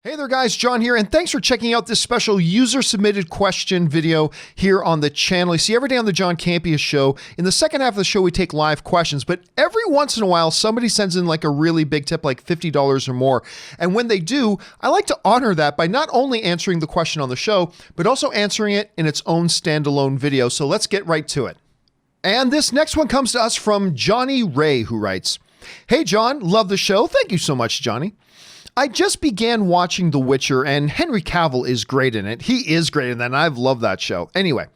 Hey there guys, John here, and thanks for checking out this special user-submitted question video here on the channel. You see, every day on the John Campea Show, in the second half of the show, we take live questions, but every once in a while, somebody sends in like a really big tip, like $50 or more. And when they do, I like to honor that by not only answering the question on the show, but also answering it in its own standalone video. So let's get right to it. And this next one comes to us from Johnny Ray, who writes, "Hey John, love the show." Thank you so much, Johnny. I just began watching The Witcher, and Henry Cavill is great in it. He is great in that, and I've loved that show. Anyway,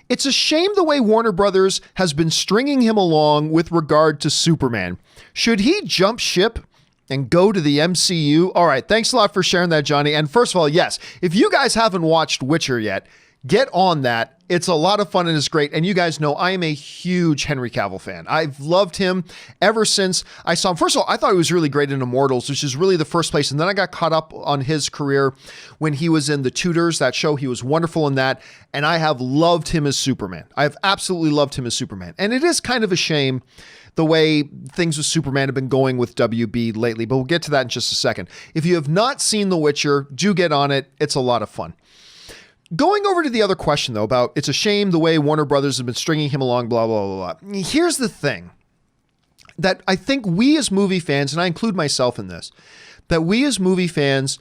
it's a shame the way Warner Brothers has been stringing him along with regard to Superman. Should he jump ship and go to the MCU? All right, thanks a lot for sharing that, Johnny. And first of all, yes, if you guys haven't watched Witcher yet, get on that. It's a lot of fun and it's great. And you guys know I am a huge Henry Cavill fan. I've loved him ever since I saw him. First of all, I thought he was really great in Immortals, which is really the first place. And then I got caught up on his career when he was in The Tudors, that show. He was wonderful in that. And I have loved him as Superman. I've absolutely loved him as Superman. And it is kind of a shame the way things with Superman have been going with WB lately, but we'll get to that in just a second. If you have not seen The Witcher, do get on it. It's a lot of fun. Going over to the other question, though, about it's a shame the way Warner Brothers have been stringing him along, blah, blah, blah, blah. Here's the thing that I think we as movie fans, and I include myself in this, that we as movie fans,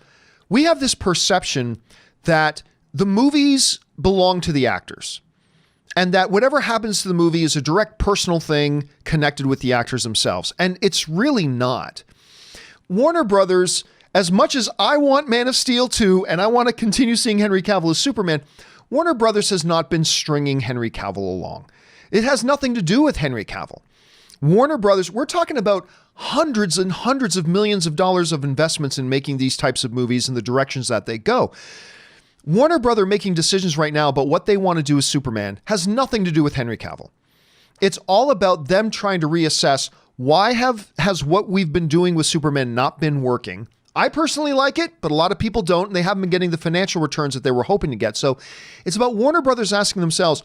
we have this perception that the movies belong to the actors and that whatever happens to the movie is a direct personal thing connected with the actors themselves. And it's really not. Warner Brothers, as much as I want Man of Steel 2 and I want to continue seeing Henry Cavill as Superman, Warner Brothers has not been stringing Henry Cavill along. It has nothing to do with Henry Cavill. Warner Brothers, we're talking about hundreds and hundreds of millions of dollars of investments in making these types of movies and the directions that they go. Warner Brothers making decisions right now about what they want to do with Superman has nothing to do with Henry Cavill. It's all about them trying to reassess why has what we've been doing with Superman not been working. I personally like it, but a lot of people don't, and they haven't been getting the financial returns that they were hoping to get. So it's about Warner Brothers asking themselves,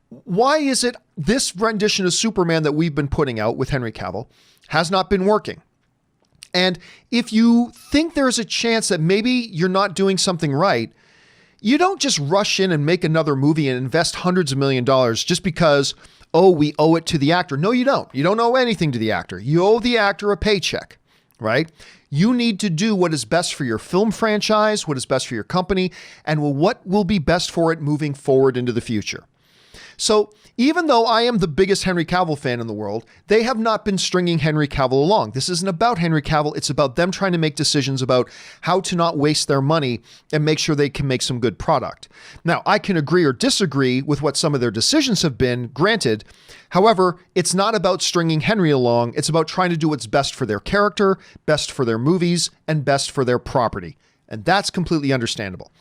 why is it this rendition of Superman that we've been putting out with Henry Cavill has not been working? And if you think there's a chance that maybe you're not doing something right, you don't just rush in and make another movie and invest hundreds of millions of dollars just because, oh, we owe it to the actor. No, you don't. You don't owe anything to the actor. You owe the actor a paycheck, right? You need to do what is best for your film franchise, what is best for your company, and what will be best for it moving forward into the future. So even though I am the biggest Henry Cavill fan in the world, they have not been stringing Henry Cavill along. This isn't about Henry Cavill. It's about them trying to make decisions about how to not waste their money and make sure they can make some good product. Now, I can agree or disagree with what some of their decisions have been, granted. However, it's not about stringing Henry along. It's about trying to do what's best for their character, best for their movies, and best for their property. And that's completely understandable.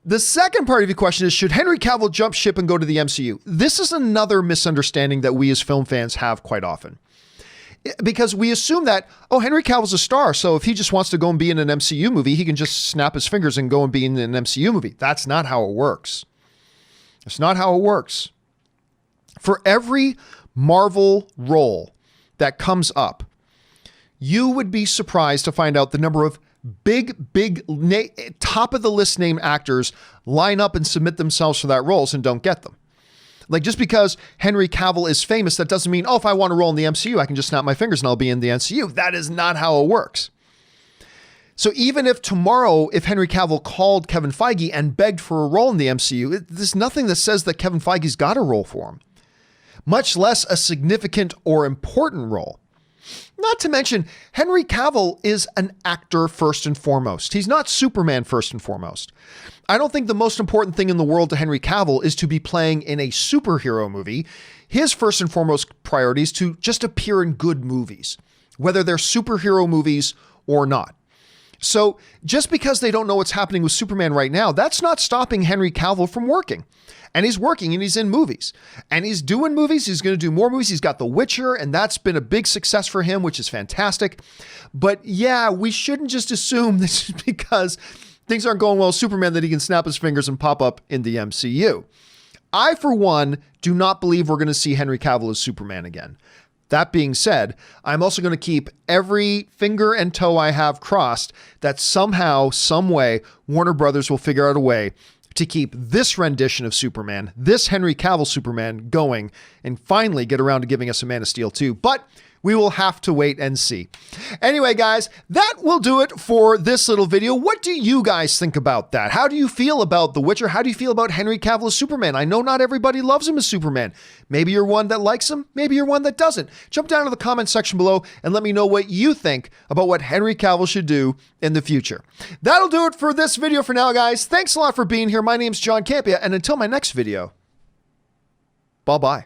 The second part of your question is, should Henry Cavill jump ship and go to the MCU? This is another misunderstanding that we as film fans have quite often. Because we assume that, oh, Henry Cavill's a star, so if he just wants to go and be in an MCU movie, he can just snap his fingers and go and be in an MCU movie. That's not how it works. It's not how it works. For every Marvel role that comes up, you would be surprised to find out the number of big top of the list name actors line up and submit themselves for that roles and don't get them. Like, just because Henry Cavill is famous, that doesn't mean, oh, if I want to role in the MCU, I can just snap my fingers and I'll be in the MCU. That is not how it works. So even if tomorrow, if Henry Cavill called Kevin Feige and begged for a role in the MCU, there's nothing that says that Kevin Feige's got a role for him, much less a significant or important role. Not to mention, Henry Cavill is an actor first and foremost. He's not Superman first and foremost. I don't think the most important thing in the world to Henry Cavill is to be playing in a superhero movie. His first and foremost priority is to just appear in good movies, whether they're superhero movies or not. So just because they don't know what's happening with Superman right now, that's not stopping Henry Cavill from working. And he's working and he's in movies and he's doing movies. He's going to do more movies. He's got The Witcher, and that's been a big success for him, which is fantastic. But yeah, we shouldn't just assume this is because things aren't going well with Superman that he can snap his fingers and pop up in the MCU. I, for one, do not believe we're going to see Henry Cavill as Superman again. That being said, I'm also going to keep every finger and toe I have crossed that somehow, some way, Warner Brothers will figure out a way to keep this rendition of Superman, this Henry Cavill Superman, going and finally get around to giving us a Man of Steel 2. But we will have to wait and see. Anyway, guys, that will do it for this little video. What do you guys think about that? How do you feel about The Witcher? How do you feel about Henry Cavill as Superman? I know not everybody loves him as Superman. Maybe you're one that likes him. Maybe you're one that doesn't. Jump down to the comment section below and let me know what you think about what Henry Cavill should do in the future. That'll do it for this video for now, guys. Thanks a lot for being here. My name's John Campea, and until my next video, bye-bye.